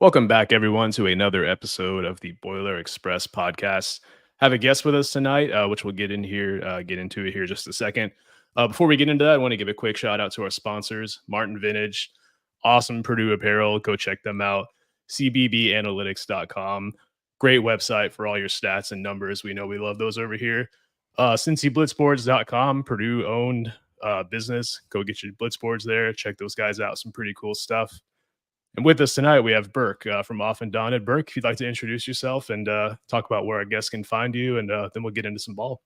Welcome back, everyone, to another episode of the Boiler Express podcast. Have a guest with us tonight, which we'll get into it here in just a second. Before we get into that, I want to give a quick shout out to our sponsors, Martin Vintage, awesome Purdue apparel. Go check them out. cbbanalytics.com. Great website for all your stats and numbers. We know we love those over here. CincyBlitzboards.com, Purdue owned business. Go get your Blitzboards there. Check those guys out. Some pretty cool stuff. And with us tonight, we have Burke from Often Daunted. Burke, if you'd like to introduce yourself and talk about where our guests can find you, and then we'll get into some ball.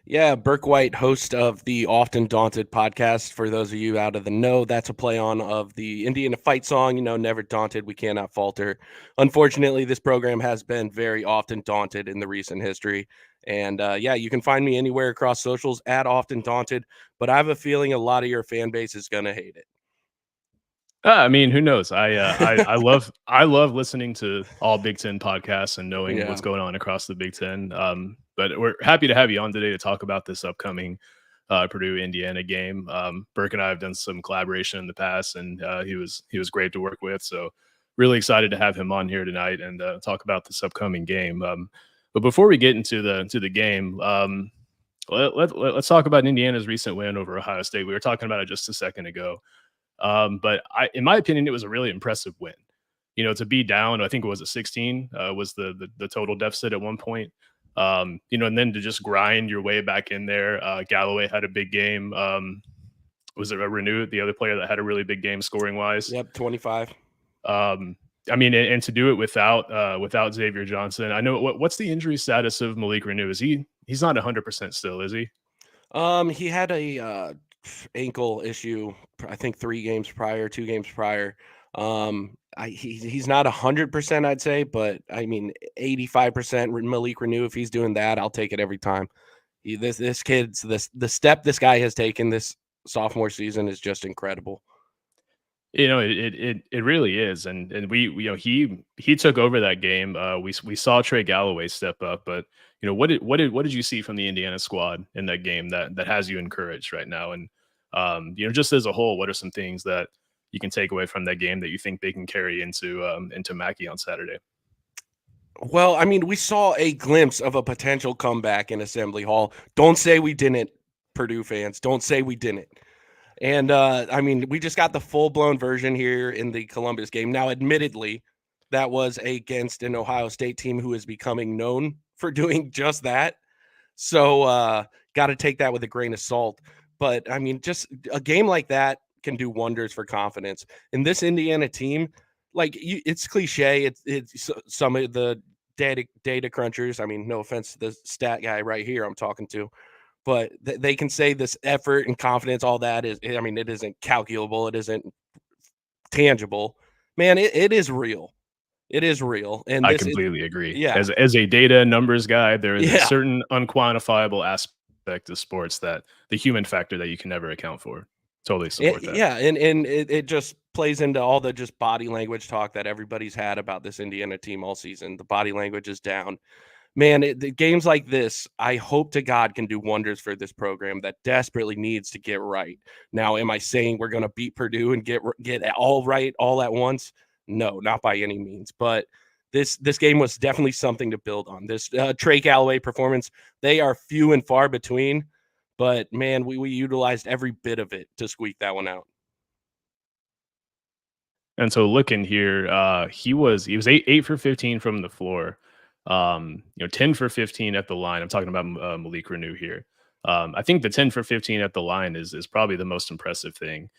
Yeah, Burke White, host of the Often Daunted podcast. For those of you out of the know, that's a play on of the Indiana fight song, never daunted, we cannot falter. Unfortunately, this program has been very often daunted in the recent history. And you can find me anywhere across socials at Often Daunted, but I have a feeling a lot of your fan base is going to hate it. I mean, who knows? I love listening to all Big Ten podcasts and knowing what's going on across the Big Ten. But we're happy to have you on today to talk about this upcoming Purdue Indiana game. Burke and I have done some collaboration in the past, and he was great to work with. So really excited to have him on here tonight and talk about this upcoming game. But before we get into the game, let's talk about Indiana's recent win over Ohio State. We were talking about it just a second ago. But in my opinion, it was a really impressive win. To be down, I think it was 16 was the total deficit at one point. And then to just grind your way back in there. Galloway had a big game. Was it Renew, the other player that had a really big game scoring wise? Yep, 25. I mean, and to do it without Xavier Johnson. I know what's the injury status of Malik Renew? He's not 100% still, is he? He had a ankle issue, I think 2 games prior. He's not 100%, I'd say, but I mean 85% Malik Renew. If he's doing that, I'll take it every time. This kid's the step this guy has taken this sophomore season is just incredible. It really is, and he took over that game. We saw Trey Galloway step up, but what did you see from the Indiana squad in that game that has you encouraged right now? And just as a whole, what are some things that you can take away from that game that you think they can carry into Mackey on Saturday? Well, I mean, we saw a glimpse of a potential comeback in Assembly Hall. Don't say we didn't, Purdue fans. Don't say we didn't. And I mean, we just got the full-blown version here in the Columbus game. Now, admittedly, that was against an Ohio State team who is becoming known for doing just that. So got to take that with a grain of salt. But, I mean, just a game like that can do wonders for confidence. And this Indiana team, it's cliche. It's some of the data crunchers. I mean, no offense to the stat guy right here I'm talking to. But they can say this effort and confidence, all that it isn't calculable. It isn't tangible. Man, it is real. It is real. And I completely agree. Yeah. As a data numbers guy, there is a certain unquantifiable aspect of sports that the human factor that you can never account for. Totally support that. Yeah. And it just plays into all the just body language talk that everybody's had about this Indiana team all season. The body language is down. Man, the games like this, I hope to God can do wonders for this program that desperately needs to get right. Now, am I saying we're going to beat Purdue and get all right all at once? No, not by any means. But this game was definitely something to build on. This Trey Galloway performance, they are few and far between. But, man, we utilized every bit of it to squeak that one out. And so looking here, he was 8 for 15 from the floor. 10 for 15 at the line. I'm talking about Malik Renew here. I think the 10 for 15 at the line is probably the most impressive thing,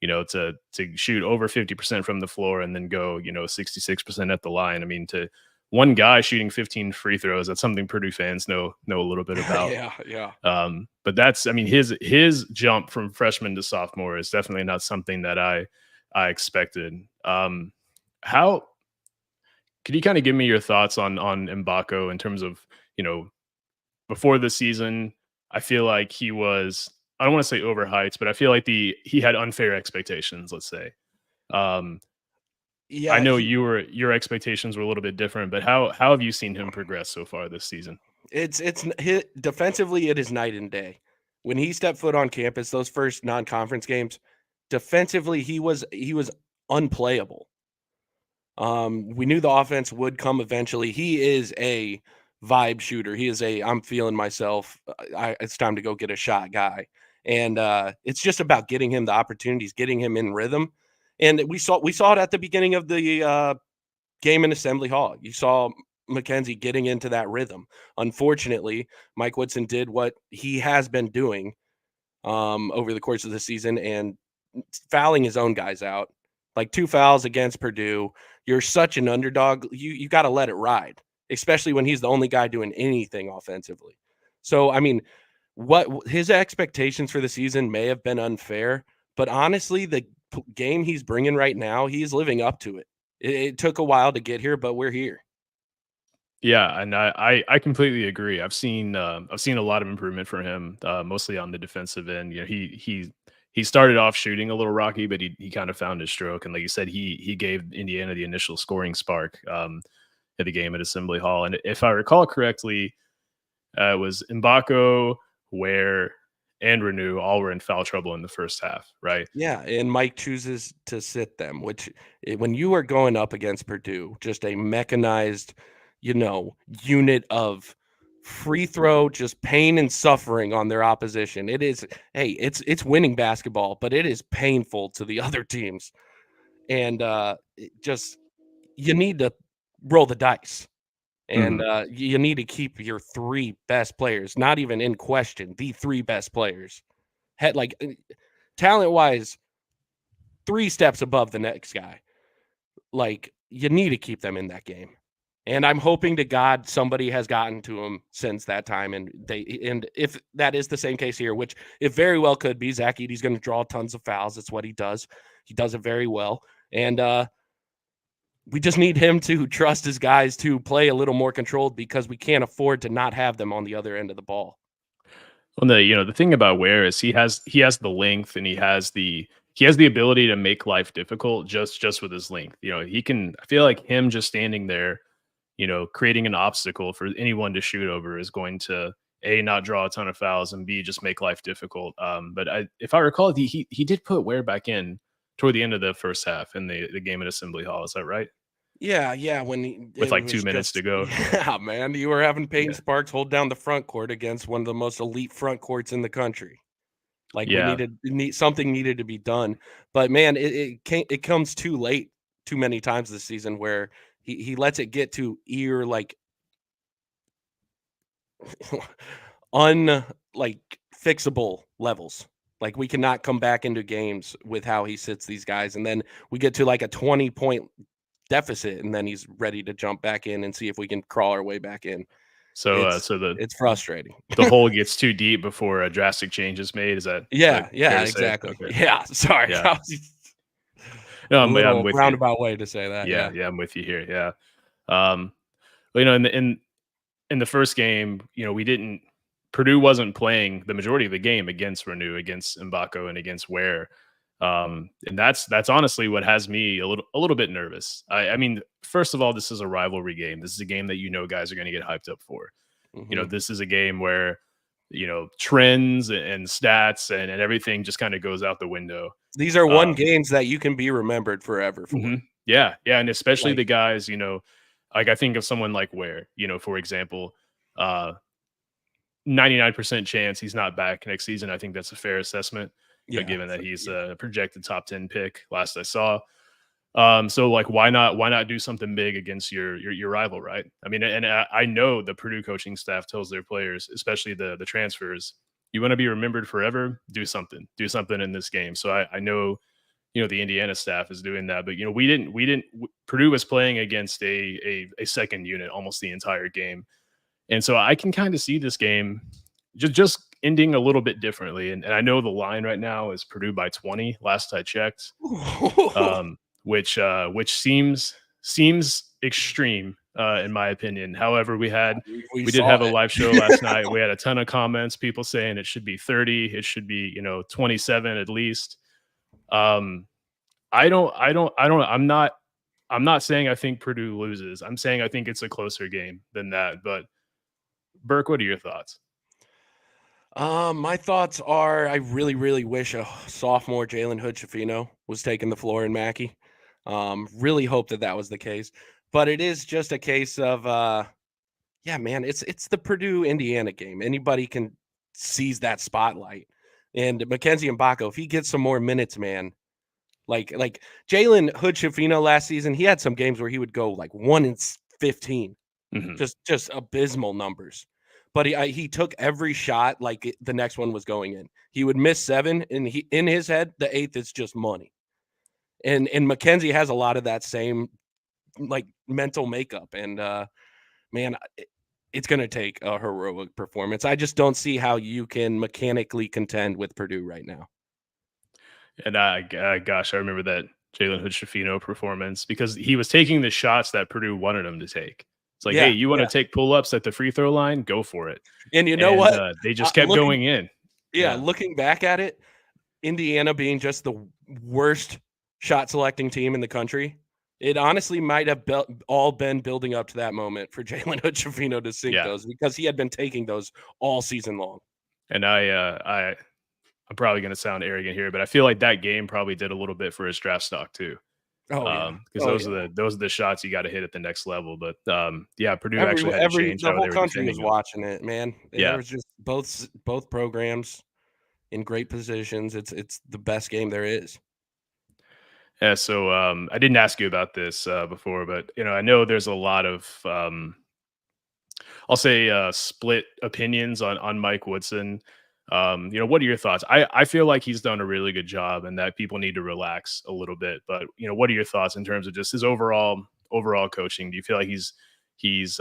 to shoot over 50% from the floor and then go, 66% at the line. I mean, to one guy shooting 15 free throws, that's something Purdue fans know a little bit about. Yeah. But his jump from freshman to sophomore is definitely not something that I expected. How could you kind of give me your thoughts on Mbako in terms of, before the season? I feel like he was, I don't want to say overhyped, but I feel like he had unfair expectations, let's say. I know your expectations were a little bit different, but how have you seen him progress so far this season? It's defensively, it is night and day. When he stepped foot on campus, those first non-conference games, defensively he was unplayable. We knew the offense would come eventually. He is a vibe shooter. He is a I'm feeling myself. It's time to go get a shot guy. And it's just about getting him the opportunities, getting him in rhythm. And we saw it at the beginning of the game in Assembly Hall. You saw McKenzie getting into that rhythm. Unfortunately, Mike Woodson did what he has been doing over the course of the season and fouling his own guys out. Like 2 fouls against Purdue. You're such an underdog. You got to let it ride, especially when he's the only guy doing anything offensively. So, I mean, what his expectations for the season may have been unfair, but honestly, the game he's bringing right now, he's living up to it. It took a while to get here, but we're here. Yeah, and I completely agree. I've seen a lot of improvement from him, mostly on the defensive end. You know, he started off shooting a little rocky, but he kind of found his stroke. And like you said, he gave Indiana the initial scoring spark at the game at Assembly Hall. And if I recall correctly, it was Mbako, Ware, and Renew all were in foul trouble in the first half, right? Yeah, and Mike chooses to sit them, which when you are going up against Purdue, just a mechanized, unit of free throw, just pain and suffering on their opposition. It is, hey, it's winning basketball, but it is painful to the other teams. And just you need to roll the dice. And Mhm. you need to keep your 3 best players, not even in question, the 3 best players. Head like talent wise, 3 steps above the next guy. Like, you need to keep them in that game. And I'm hoping to God somebody has gotten to him since that time. And if that is the same case here, which it very well could be, Zach Edey's going to draw tons of fouls. That's what he does. He does it very well. And we just need him to trust his guys to play a little more controlled because we can't afford to not have them on the other end of the ball. Well, the thing about Ware is he has the length and he has the ability to make life difficult just with his length. You know, he can I feel like him just standing there, creating an obstacle for anyone to shoot over is going to A, not draw a ton of fouls, and B, just make life difficult. But if I recall, he did put Ware back in toward the end of the first half in the game at Assembly Hall. Is that right? Yeah, when With it like was 2 minutes to just go. yeah, man, you were having Peyton Yeah. Sparks hold down the front court against one of the most elite front courts in the country. Like we Yeah. needed something needed to be done, but man, it comes too late too many times this season where he lets it get to ear like un like fixable levels. Like we cannot come back into games with how he sits these guys, and then we get to like a 20-point deficit, and then he's ready to jump back in and see if we can crawl our way back in. So It's so it's frustrating. the hole gets too deep before a drastic change is made. Is that fair Yeah, to say? exactly. Okay. Yeah, sorry. Yeah. That was No, a I'm little with you. roundabout way to say that, Yeah, yeah. yeah, I'm with you here. Yeah. Um, well, in the first game, we didn't Purdue wasn't playing the majority of the game against Renew, against Mbako, and against Ware. And that's honestly what has me a little bit nervous. I mean, first of all, this is a rivalry game. This is a game that guys are going to get hyped up for. Mhm. This is a game where trends and stats and everything just kind of goes out the window. These are one Um, games that you can be remembered forever for. yeah, yeah, and especially Like the guys, like I think of someone like Ware, for example, uh 99% chance he's not back next season. I think that's a fair assessment, yeah, given that he's yeah. a projected top 10 pick last I saw. So like why not do something big against your rival, right? I mean, and I know the Purdue coaching staff tells their players, especially the transfers, you want to be remembered forever, do something in this game. So I know the Indiana staff is doing that, but Purdue was playing against a second unit almost the entire game, and so I can kind of see this game just ending a little bit differently. And I know the line right now is Purdue by 20. Last I checked, um, which seems extreme in my opinion. However, We we did saw have a it. live show last night. We had a ton of comments, people saying it should be 30, it should be 27 at least. Um, I'm not saying I think Purdue loses. I'm saying I think it's a closer game than that. But Burke, what are your thoughts? My thoughts are I really, really wish a sophomore Jalen Hood Shafino was taking the floor in Mackey. Really hope that was the case, but it is just a case of yeah, man, it's the Purdue Indiana game. Anybody can seize that spotlight, and Mackenzie Mbako, if he gets some more minutes, man, like Jalen Hood-Schifino last season, he had some games where he would go like 1-15, just abysmal numbers. But he took every shot like the next one was going in. He would miss 7, and he in his head the 8th is just money. And Mackenzie has a lot of that same like mental makeup, and man, it's going to take a heroic performance. I just don't see how you can mechanically contend with Purdue right now. And gosh, I remember that Jalen Hood-Schifino performance because he was taking the shots that Purdue wanted him to take. It's like, hey, you want to take pull-ups at the free throw line? Go for it. And you know what? They just kept going in. Yeah, looking back at it, Indiana being just the worst shot selecting team in the country, it honestly might have all been building up to that moment for Jalen Hood-Schifino to sink those, because he had been taking those all season long. And I'm probably going to sound arrogant here, but I feel like that game probably did a little bit for his draft stock too. Because those are the shots you got to hit at the next level. But Purdue actually had to change the whole country was watching it, man. Yeah, it was just both programs in great positions. It's the best game there is. Yeah, so I didn't ask you about this before, but I know there's a lot of I'll say split opinions on Mike Woodson. What are your thoughts? I feel like he's done a really good job, and that people need to relax a little bit. But what are your thoughts in terms of just his overall coaching? Do you feel like he's just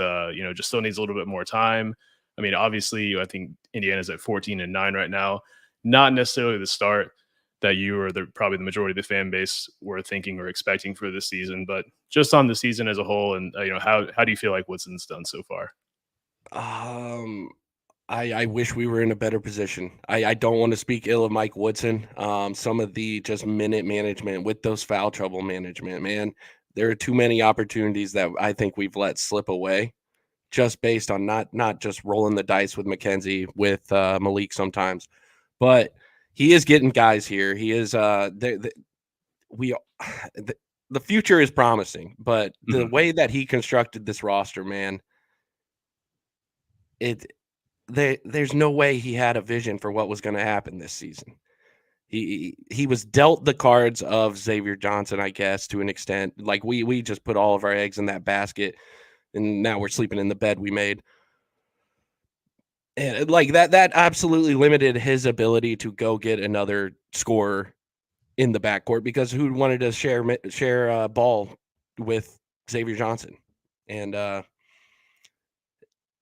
still needs a little bit more time? I mean, obviously, I think Indiana's at 14-9 right now. Not necessarily the start that you or probably the majority of the fan base were thinking or expecting for this season, but just on the season as a whole, and how do you feel like Woodson's done so far? I wish we were in a better position. I don't want to speak ill of Mike Woodson. Some of the just minute management with those foul trouble management, man, there are too many opportunities that I think we've let slip away, just based on not just rolling the dice with Mackenzie, with Malik sometimes, but he is getting guys here. He is the future is promising, but the way that he constructed this roster, man, there's no way he had a vision for what was going to happen this season. He was dealt the cards of Xavier Johnson, I guess, to an extent. Like we just put all of our eggs in that basket, and now we're sleeping in the bed we made. And like that absolutely limited his ability to go get another scorer in the backcourt, because who wanted to share ball with Xavier Johnson? And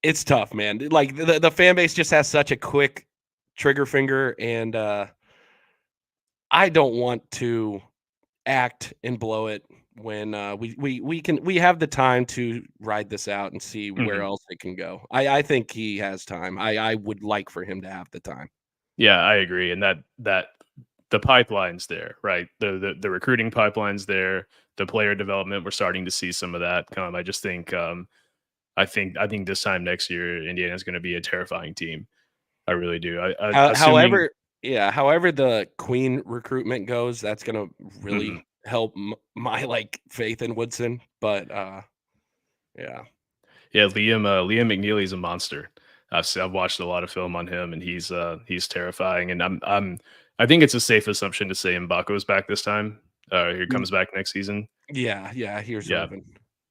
it's tough, man. Like the fan base just has such a quick trigger finger, and I don't want to act and blow it when we have the time to ride this out and see where else it can go. I think he has time. I would like for him to have the time. Yeah, I agree. And that the pipeline's there, right? The recruiting pipeline's there. The player development, we're starting to see some of that come. I just think I think this time next year, Indiana is going to be a terrifying team. I really do. However, the Queen recruitment goes, that's going to really help my faith in Woodson. But Liam McNeely's a monster. I've watched a lot of film on him, and he's terrifying. And I think it's a safe assumption to say Mbako's back this time. He comes back next season. Yeah, here's Robin.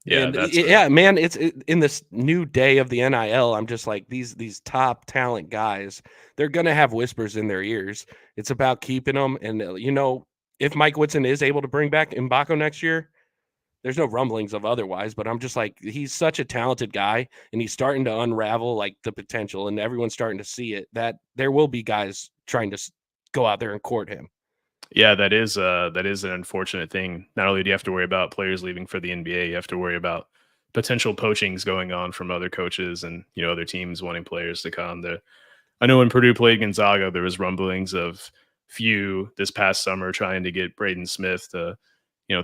Yeah, man, it's in this new day of the NIL. I'm just like, these top talent guys, they're gonna have whispers in their ears. It's about keeping them, and if Mike Woodson is able to bring back Mbako next year, there's no rumblings of otherwise. But I'm just like, he's such a talented guy, and he's starting to unravel like the potential, and everyone's starting to see it, that there will be guys trying to go out there and court him. Yeah, that is an unfortunate thing. Not only do you have to worry about players leaving for the NBA, you have to worry about potential poachings going on from other coaches and other teams wanting players to come. I know when Purdue played Gonzaga, there was rumblings of few this past summer trying to get Braden Smith to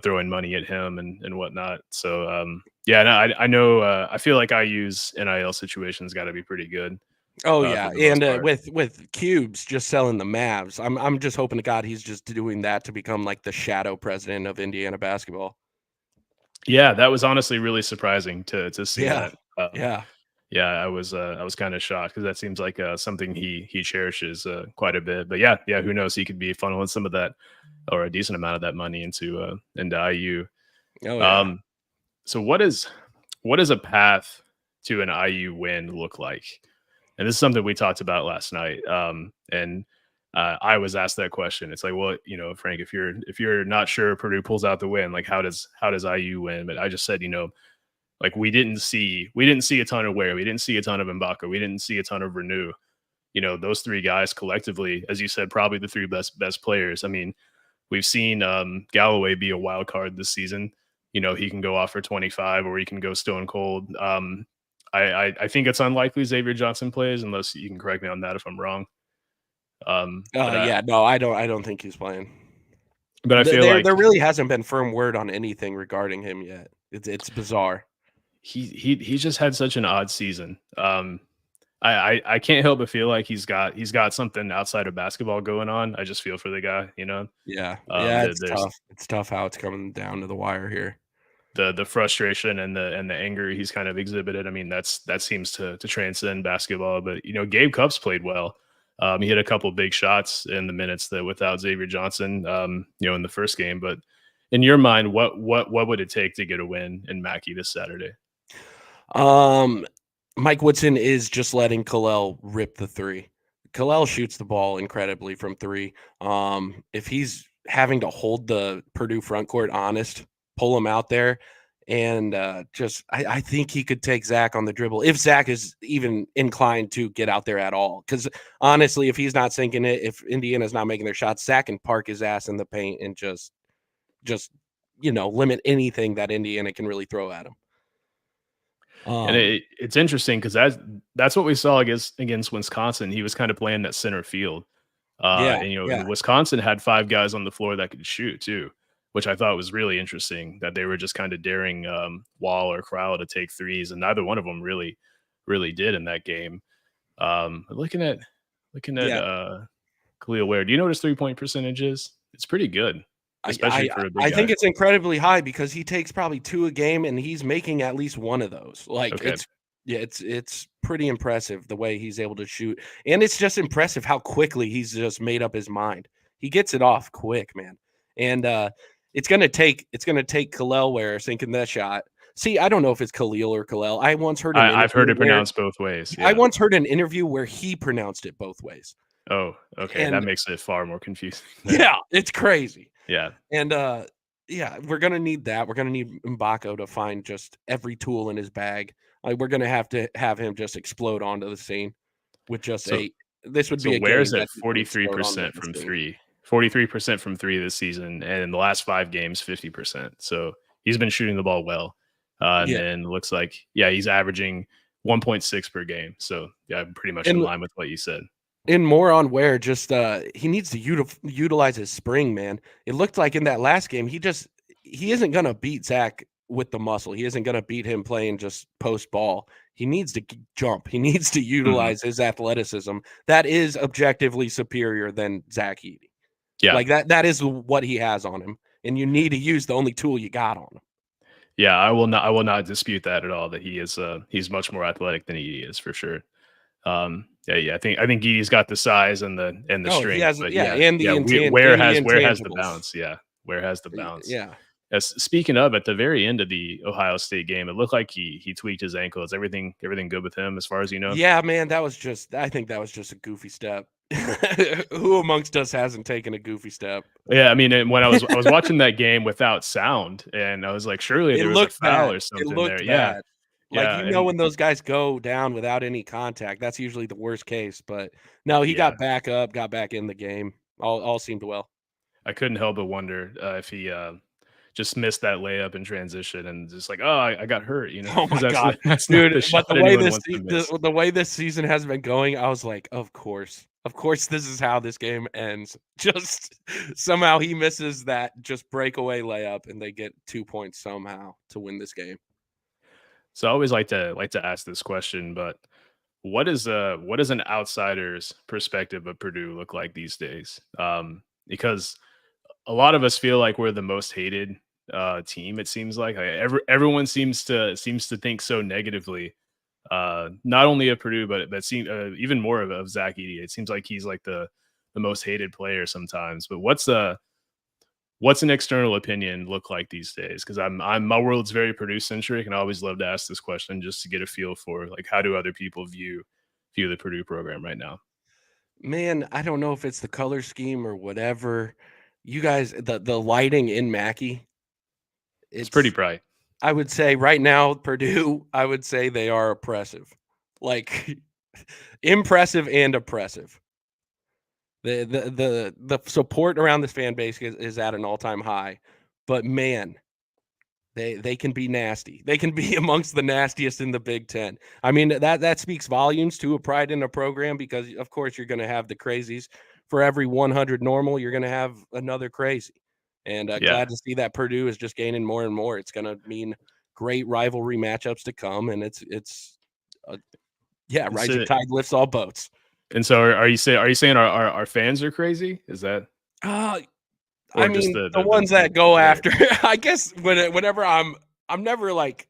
throwing money at him and whatnot. So I know I feel like IU's NIL situation's got to be pretty good. Oh yeah, for the most and part. with Cubes just selling the Mavs, I'm just hoping to God he's just doing that to become like the shadow president of Indiana basketball. Yeah, that was honestly really surprising to see Yeah, that. yeah. Yeah, I was kind of shocked because that seems like something he cherishes quite a bit. But yeah, yeah, who knows? He could be funneling some of that or a decent amount of that money into IU. Oh yeah. Um, so what does a path to an IU win look like? And this is something we talked about last night. And I was asked that question. It's like, well, you know, Frank, if you're not sure Purdue pulls out the win, like how does IU win? But I just said, you know, like we didn't see a ton of Ware, we didn't see a ton of Mbaka, we didn't see a ton of Renew. You know, those three guys collectively, as you said, probably the three best players. I mean, we've seen Galloway be a wild card this season. You know, he can go off for 25 or he can go stone cold. I think it's unlikely Xavier Johnson plays unless you can correct me on that if I'm wrong. Yeah, no, I don't think he's playing. But I feel like There really hasn't been firm word on anything regarding him yet. It's bizarre. he just had such an odd season. I can't help but feel like he's got something outside of basketball going on. I just feel for the guy, you know. Yeah, yeah, it's There's tough. It's tough how it's coming down to the wire here. the frustration and the anger he's kind of exhibited. I mean, that seems to transcend basketball. But you know, Gabe Cupps played well. He hit a couple big shots in the minutes that without Xavier Johnson, you know, in the first game. But in your mind, what would it take to get a win in Mackey this Saturday? Um, Mike Woodson is just letting Kalel rip the three. Kalel shoots the ball incredibly from three. If he's having to hold the Purdue front court honest, pull him out there, and I think he could take Zach on the dribble if Zach is even inclined to get out there at all. Because honestly, if he's not sinking it, if Indiana's not making their shots, Zach can park his ass in the paint and just limit anything that Indiana can really throw at him. And Um, it's interesting because that's what we saw against Wisconsin. He was kind of playing that center field. yeah, And you know, yeah. Wisconsin had five guys on the floor that could shoot too, which I thought was really interesting. That they were just kind of daring Wall or Crowell to take threes, and neither one of them really did in that game. Looking at Yeah, Khalil Ware, do you know what his 3-point percentage is? It's pretty good, I especially I for a big I guy. think it's incredibly high because he takes probably 2 a game, and he's making at least one of those. Like, Okay, it's pretty impressive the way he's able to shoot, and it's just impressive how quickly he's just made up his mind. He gets it off quick, man, and, it's gonna take Khalil Ware sinking that shot. See, I don't know if it's Khalil or Khalil. I've heard it pronounced both ways. I Yeah. once heard an interview where he pronounced it both ways, Oh, okay. That and makes it far more confusing. Then. yeah, it's crazy. Yeah. And yeah, we're gonna need that. We're gonna need Mbako to find just every tool in his bag. Like we're gonna have to have him just explode onto the scene with just So a. This would so be a game Ware's at that he would explode onto 43% the from scene. three. 43% from three this season, and in the last 5 games, 50%. So he's been shooting the ball well. And Yeah, then looks like, yeah, he's averaging 1.6 per game. So yeah, I'm pretty much in and line with what you said. more on Ware. Just he needs to utilize his spring, man. It looked like in that last game, he isn't gonna beat Zach with the muscle. He isn't gonna beat him playing just post ball. He needs to jump. He needs to Mhm. utilize his athleticism. That is objectively superior than Zach Edey. Yeah. Like that is what he has on him, and you need to use the only tool you got on him. Yeah, I will not dispute that at all, that he is he's much more athletic than he is for sure. Yeah, yeah, I think Gidi's got the size and the Oh, he strength, has, but yeah, yeah, and yeah, the Ware has the intangibles. bounce. Yeah, Ware has the bounce. Yeah. As speaking of, at the very end of the Ohio State game, it looked like he tweaked his ankle. Is everything good with him as far as you know? Yeah, man, I think that was just a goofy step. Who amongst us hasn't taken a goofy step? Yeah, I mean, and when I was watching that game without sound, and I was like, surely It there was a looked foul bad. or It something there. looked Yeah, bad. Like, yeah, you know, and when those guys go down without any contact, that's usually the worst case. But no, he yeah, got back up, got back in the game. All seemed well. I couldn't help but wonder if he just missed that layup in transition and just like, oh, I got hurt, you know, Oh because my god, that's not dude! the But shot the way anyone this wants to miss. the way this season has been going, I was like, of course, this is how this game ends. Just somehow he misses that just breakaway layup, and they get 2 points somehow to win this game. So I always like to ask this question, but what is an outsider's perspective of Purdue look like these days? Because a lot of us feel like we're the most hated team. It seems like everyone seems to think so negatively, not only of Purdue, but even more of Zach Edey. It seems like he's like the most hated player sometimes. But what's an external opinion look like these days? Because I'm my world's very Purdue centric, and I always love to ask this question just to get a feel for like how do other people view the Purdue program right now? Man, I don't know if it's the color scheme or whatever. You guys, the lighting in Mackey, It's pretty it's bright. I would say right now, Purdue, I would say they are oppressive. Like impressive and oppressive. The support around this fan base is at an all-time high. But man, they can be nasty. They can be amongst the nastiest in the Big Ten. I mean, that speaks volumes to a pride in a program because, of course, you're going to have the crazies. For every 100 normal, you're going to have another crazy. And Yeah. glad to see that Purdue is just gaining more and more. It's going to mean great rivalry matchups to come, and yeah, rising So, tide lifts all boats. and so are you saying our fans are crazy? Is that Uh, I or just mean, the ones that go player? after. I guess whenever I'm never like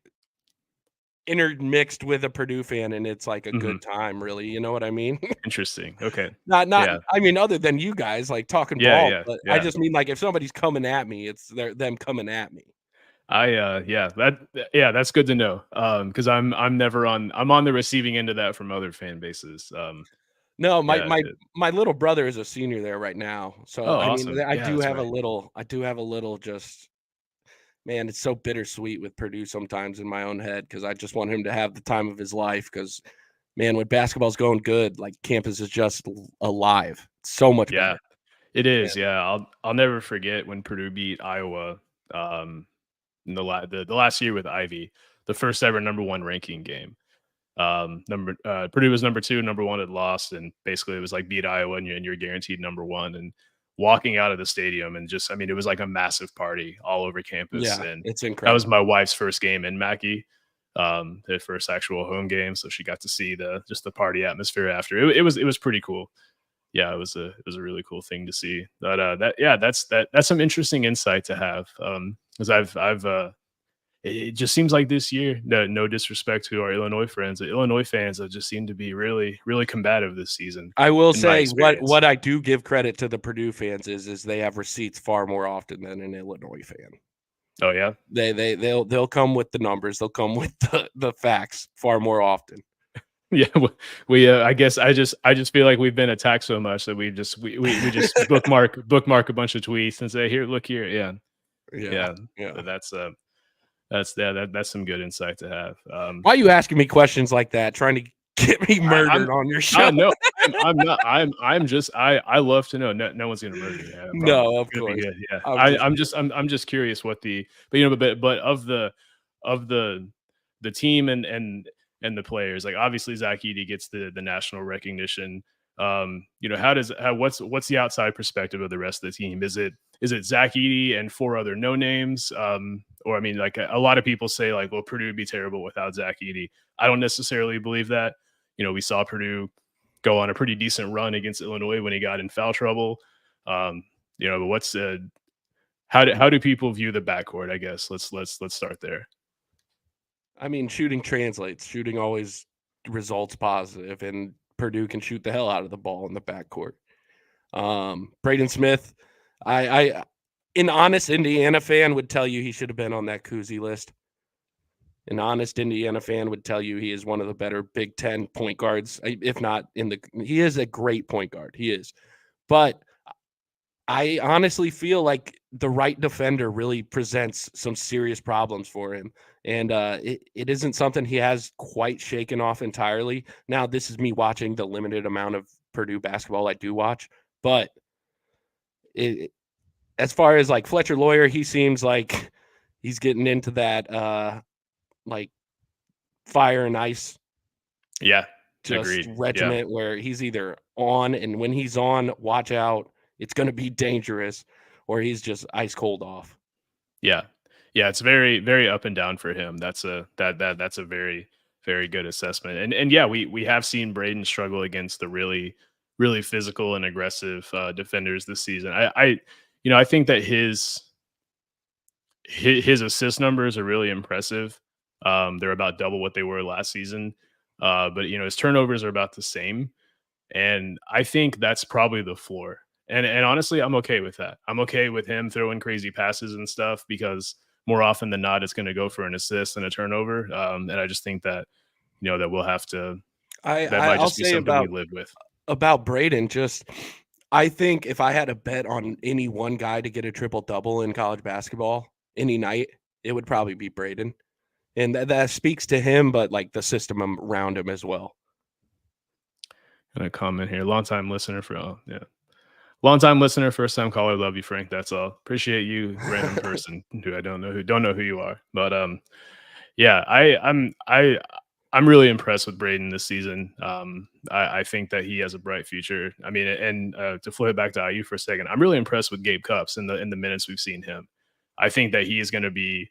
intermixed with a Purdue fan, and it's like a Mhm. good time, really. You know what I mean? Interesting. Okay. Not. Yeah. I mean, other than you guys like talking Yeah. ball, Yeah. but I Yeah. just mean like if somebody's coming at me, it's them coming at me. Yeah, yeah, that's good to know. Because I'm on the receiving end of that from other fan bases. No, Yeah. my little brother is a senior there right now, so Oh, I mean, awesome. Yeah, that's right. I do have a little just man, it's so bittersweet with Purdue sometimes in my own head because I just want him to have the time of his life. Because man, when basketball's going good, like campus is just alive. It's so much Yeah, better. it Yeah. is. Yeah, I'll never forget when Purdue beat Iowa. In the last year with Ivy, the first ever #1 ranking game. Purdue was #2, #1 had lost, and basically it was like beat Iowa and you're guaranteed #1. And walking out of the stadium and just, I mean, it was like a massive party all over campus, Yeah, and it's that was incredible. my wife's first game in Mackey, their first actual home game, so she got to see the party atmosphere after. It was pretty cool. Yeah, it was a really cool thing to see. But that's some interesting insight to have. Because it just seems like this year, no disrespect to our Illinois friends, the Illinois fans have just seemed to be really, really combative this season, I will in my say experience. what I do give credit to the Purdue fans is they have receipts far more often than an Illinois fan. Oh yeah, They'll come with the numbers. They'll come with the facts far more often. yeah. I guess I just feel like we've been attacked so much that we just bookmark a bunch of tweets and say, here, look here, yeah, Yeah, yeah. yeah. That's some good insight to have. Why are you asking me questions like that, trying to get me I'm murdered on your show? no, I'm not. I'm just I love to know. No one's gonna murder me. I promise. No, of It's gonna be course. good. Yeah. I'm just I'm just curious what but but of the team and the players, like obviously Zach Edey gets the national recognition. What's the outside perspective of the rest of the team? Is it Zach Edey and four other no names? Or I mean, like a lot of people say, like, well, Purdue would be terrible without Zach Edey. I don't necessarily believe that. We saw Purdue go on a pretty decent run against Illinois when he got in foul trouble. But how do people view the backcourt? I guess let's start there. I mean, shooting translates. Shooting always results positive, and Purdue can shoot the hell out of the ball in the backcourt. Braden Smith, I an honest Indiana fan would tell you he should have been on that Kuzi list. An honest Indiana fan would tell you he is one of the better Big Ten point guards, if not he is a great point guard. He is. But I honestly feel like the right defender really presents some serious problems for him. And it isn't something he has quite shaken off entirely. Now, this is me watching the limited amount of Purdue basketball I do watch. But as far as like Fletcher Lawyer, he seems like he's getting into that like fire and ice Yeah, just agreed. Yeah, regiment where he's either on, and when he's on, watch out, it's going to be dangerous, or he's just ice cold off. yeah, yeah. It's very, very up and down for him. That's a very very good assessment. And yeah, we have seen Braden struggle against the really physical and aggressive defenders this season. I think that his assist numbers are really impressive. They're about double what they were last season. But his turnovers are about the same. And I think that's probably the floor. And honestly, I'm okay with that. I'm okay with him throwing crazy passes and stuff because more often than not, it's going to go for an assist and a turnover. And I just think that that we'll have to. That might I'll just be say something we live with. about Braden. Just I think if I had a bet on any one guy to get a triple double in college basketball any night, it would probably be Braden, and that speaks to him, but like the system around him as well. And a comment here, longtime listener long-time listener, first-time caller. Love you, Frank. That's all. Appreciate you, random person who I don't know who you are. But yeah, I'm really impressed with Braden this season. I think that he has a bright future. I mean, and to flip it back to IU for a second, I'm really impressed with Gabe Cupps in the minutes we've seen him. I think that he is going to be.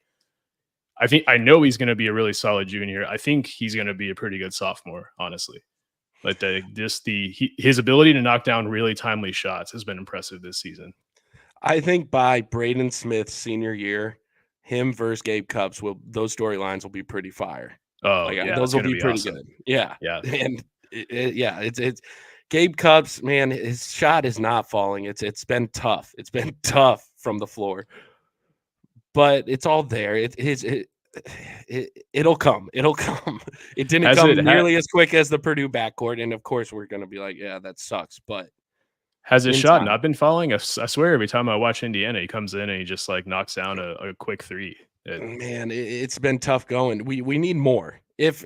I know he's going to be a really solid junior. I think he's going to be a pretty good sophomore, honestly. Like his ability to knock down really timely shots has been impressive this season. I think by Braden Smith's senior year, him versus Gabe Cupps those storylines will be pretty fire. Oh, yeah, those will be pretty awesome. good. Yeah, yeah, and it's Gabe Cupps, man. His shot is not falling. It's been tough. It's been tough from the floor, but it's all there. It'll come. It'll come. It didn't come nearly as quick as the Purdue backcourt, and of course we're going to be like, yeah, that sucks. But has his shot not been falling? I swear every time I watch Indiana, he comes in and he just like knocks down a quick three. Man, it's been tough going. We need more. If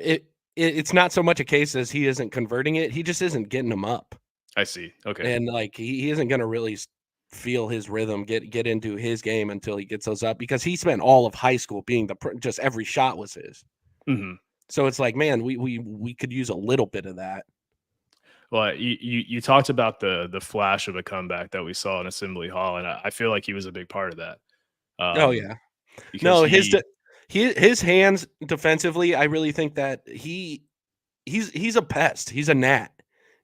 it's not so much a case as he isn't converting it, he just isn't getting them up. I see. Okay, and like he isn't going to really feel his rhythm, get into his game until he gets those up, because he spent all of high school being just every shot was his. Mm-hmm. So it's like, man, we could use a little bit of that. Well, you talked about the flash of a comeback that we saw in Assembly Hall, and I feel like he was a big part of that. Oh yeah, no, his hands defensively, I really think that he's a pest. He's a gnat.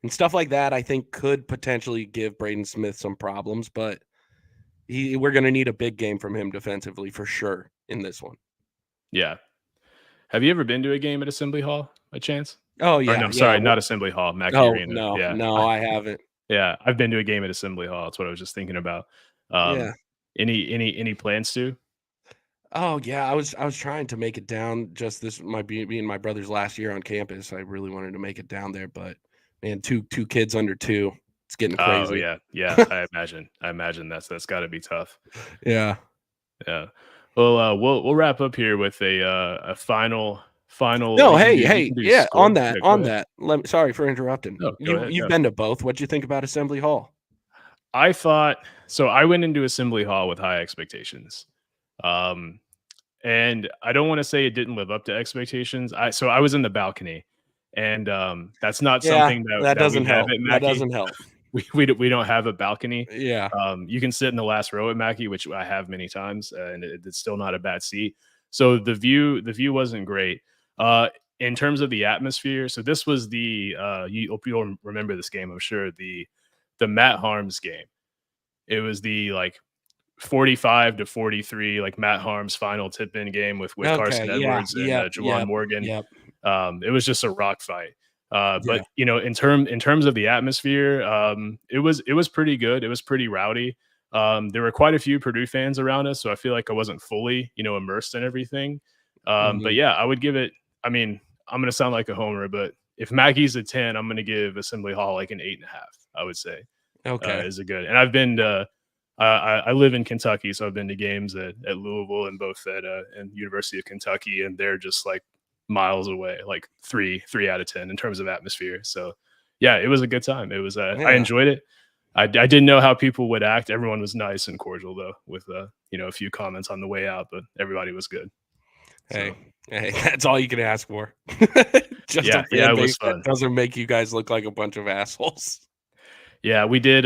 And stuff like that, I think, could potentially give Braden Smith some problems, but we're going to need a big game from him defensively for sure in this one. Yeah. Have you ever been to a game at Assembly Hall by chance? Oh, yeah. No, sorry, not Assembly Hall, Mackey Arena. No, I haven't. Yeah, I've been to a game at Assembly Hall. That's what I was just thinking about. Yeah. Any plans to? Oh yeah, I was trying to make it down. Just this might be being my brother's last year on campus. I really wanted to make it down there, but man, two kids under 2. It's getting crazy. Oh yeah. I imagine that's got to be tough. Yeah. Well, we'll wrap up here with a final. No, hey, yeah. On that. Sorry for interrupting. No, you've been to both. What'd you think about Assembly Hall? I thought so. I went into Assembly Hall with high expectations, and I don't want to say it didn't live up to expectations. I was in the balcony. And that's not something that doesn't help. That doesn't help. We don't have a balcony. Yeah. You can sit in the last row at Mackey, which I have many times, and it's still not a bad seat. So the view wasn't great. In terms of the atmosphere, so this was you'll remember this game, I'm sure, the Matt Harms game. It was the 45-43, like Matt Harms final tip-in game with Carson Edwards and Juwan Morgan. Yep. It was just a rock fight. But in terms of the atmosphere, it was pretty good. It was pretty rowdy. There were quite a few Purdue fans around us, so I feel like I wasn't fully, immersed in everything. But yeah, I would give it. I mean, I'm going to sound like a homer, but if Mackey's a 10, I'm going to give Assembly Hall like an 8.5. I would say. Okay, is a good. And I've been to. I live in Kentucky, so I've been to games at Louisville and both at and University of Kentucky, and they're just like miles away, like 3 out of 10 in terms of atmosphere. So yeah, it was a good time. It was I enjoyed it. I didn't know how people would act. Everyone was nice and cordial though, with a few comments on the way out, but everybody was good. Hey, that's all you can ask for. Just it was fun. That doesn't make you guys look like a bunch of assholes. Yeah, we did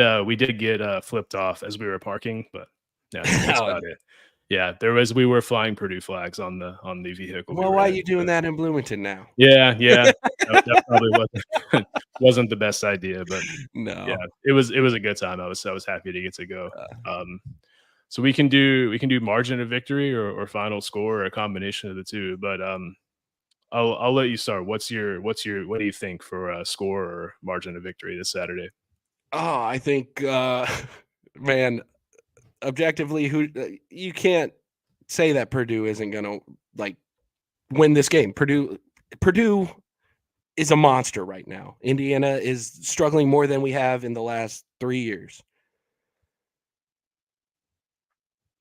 get flipped off as we were parking, but yeah, that's about it. Yeah, we were flying Purdue flags on the vehicle we Well, were why are in. you doing But that in Bloomington now? yeah, that probably wasn't the best idea, but yeah, No. it was a good time. I was happy to get to go. Uh, So we can do margin of victory or final score or a combination of the two. But I'll let you start. What do you think for score or margin of victory this Saturday? oh, I think, man, objectively, you can't say that Purdue isn't gonna, like, win this game. Purdue is a monster right now. Indiana is struggling more than we have in the last 3 years.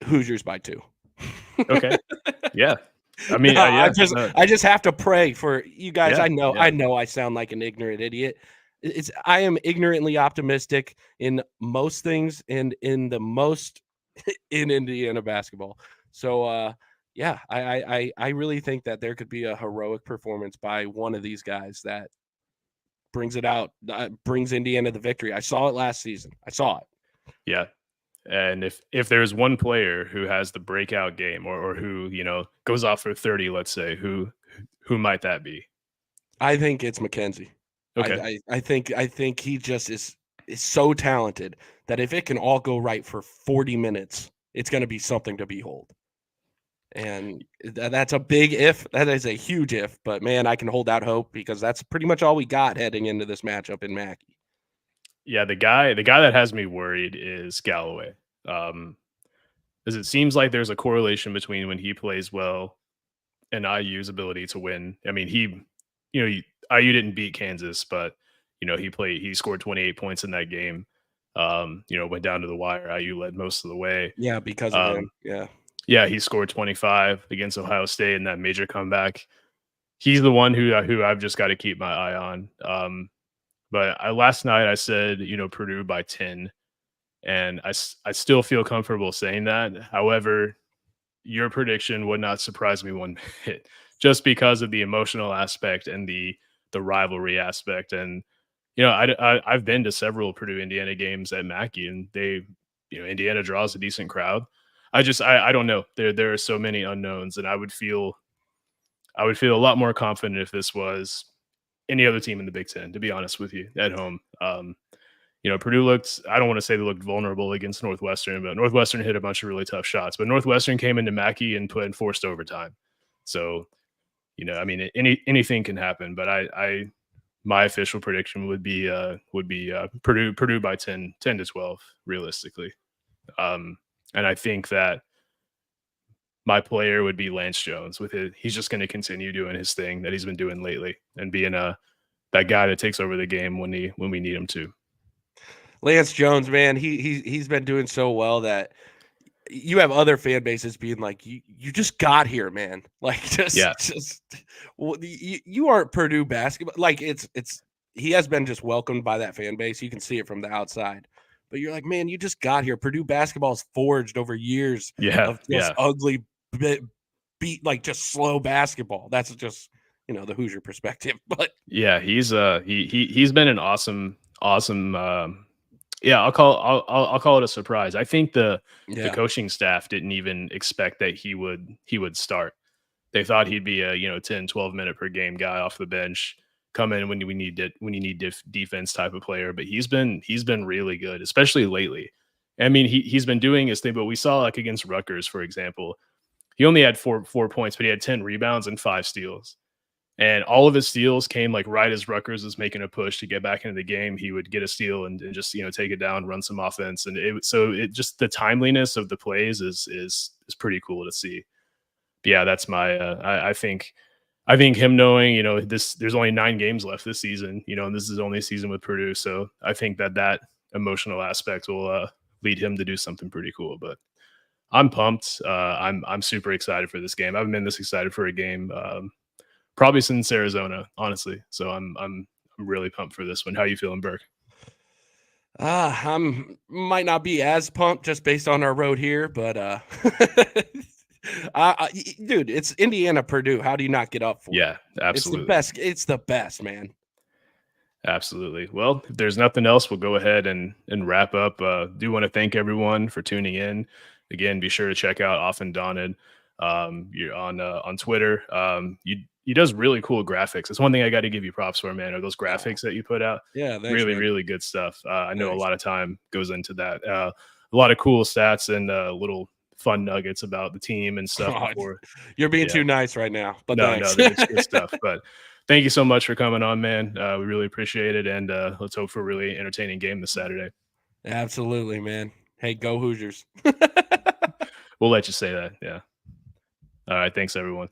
Hoosiers by 2. Okay, yeah. I mean, No, yeah, I just have to pray for you guys. yeah, I yeah, know I sound like an ignorant idiot. I am ignorantly optimistic in most things and in the most in Indiana basketball. So yeah, I really think that there could be a heroic performance by one of these guys that brings it out, brings Indiana the victory. I saw it last season. I saw it. yeah. And if there's one player who has the breakout game or who, goes off for 30, let's say, who might that be? I think it's McKenzie. Okay. I think he just is so talented that if it can all go right for 40 minutes, it's going to be something to behold. And that's a big if. That is a huge if. But man, I can hold out hope because that's pretty much all we got heading into this matchup in Mackey. Yeah, the guy that has me worried is Galloway. Um, because it seems like there's a correlation between when he plays well and IU's ability to win. I mean, IU didn't beat Kansas, but he scored 28 points in that game. Went down to the wire. IU led most of the way. Yeah, because of him. Um, Yeah. yeah, he scored 25 against Ohio State in that major comeback. He's the one who I've just got to keep my eye on. But last night I said, Purdue by 10, and I still feel comfortable saying that. However, your prediction would not surprise me one bit, just because of the emotional aspect and the rivalry aspect. And I've been to several Purdue Indiana games at Mackey, and Indiana draws a decent crowd. I don't know. There are so many unknowns, and I would feel a lot more confident if this was any other team in the Big Ten, to be honest with you, at home. Purdue I don't want to say they looked vulnerable against Northwestern, but Northwestern hit a bunch of really tough shots. But Northwestern came into Mackey and forced overtime. So, I mean, anything can happen. But my official prediction would be Purdue by 10 to 12, realistically. And I think that my player would be Lance Jones. He's just going to continue doing his thing that he's been doing lately and being that guy that takes over the game when we need him to. Lance Jones, man, he's been doing so well that you have other fan bases being like, you just got here, man. Like you aren't Purdue basketball. Like he has been just welcomed by that fan base. You can see it from the outside. But you're like, man, you just got here. Purdue basketball is forged over years of just ugly beat, like just slow basketball. That's just the Hoosier perspective. But yeah, he's been an awesome. I'll call it a surprise. I think the coaching staff didn't even expect that he would start. They thought he'd be a 10, 12 minute per game guy off the bench, come in when you need defense type of player. But he's been really good, especially lately. I mean, he's been doing his thing, but we saw like against Rutgers, for example, he only had four points, but he had 10 rebounds and 5 steals. And all of his steals came like right as Rutgers was making a push to get back into the game. He would get a steal and just take it down, run some offense, and it just the timeliness of the plays is pretty cool to see. But yeah, that's my I think him knowing there's only 9 games left this season, and this is only a season with Purdue, so I think that emotional aspect will lead him to do something pretty cool. But I'm pumped. I'm super excited for this game. I haven't been this excited for a game. Probably since Arizona, honestly. So I'm really pumped for this one. How you feeling, Burke? I'm might not be as pumped just based on our road here, but dude, it's Indiana Purdue. How do you not get up for it? Yeah, absolutely. It's the best. It's the best, man. Absolutely. Well, if there's nothing else, we'll go ahead and wrap up. Do want to thank everyone for tuning in. again, be sure to check out Often Daunted. You're on Twitter. He does really cool graphics. It's one thing I got to give you props for, man. Are those graphics that you put out? Yeah, thanks, Really, man. really good stuff. I know a Thanks. lot of time goes into that. A lot of cool stats and little fun nuggets about the team and stuff before. You're being Yeah. too nice right now, but No, thanks. it's good stuff. But thank you so much for coming on, man. We really appreciate it, and let's hope for a really entertaining game this Saturday. Absolutely, man. Hey, go Hoosiers. We'll let you say that. Yeah. All right. Thanks, everyone.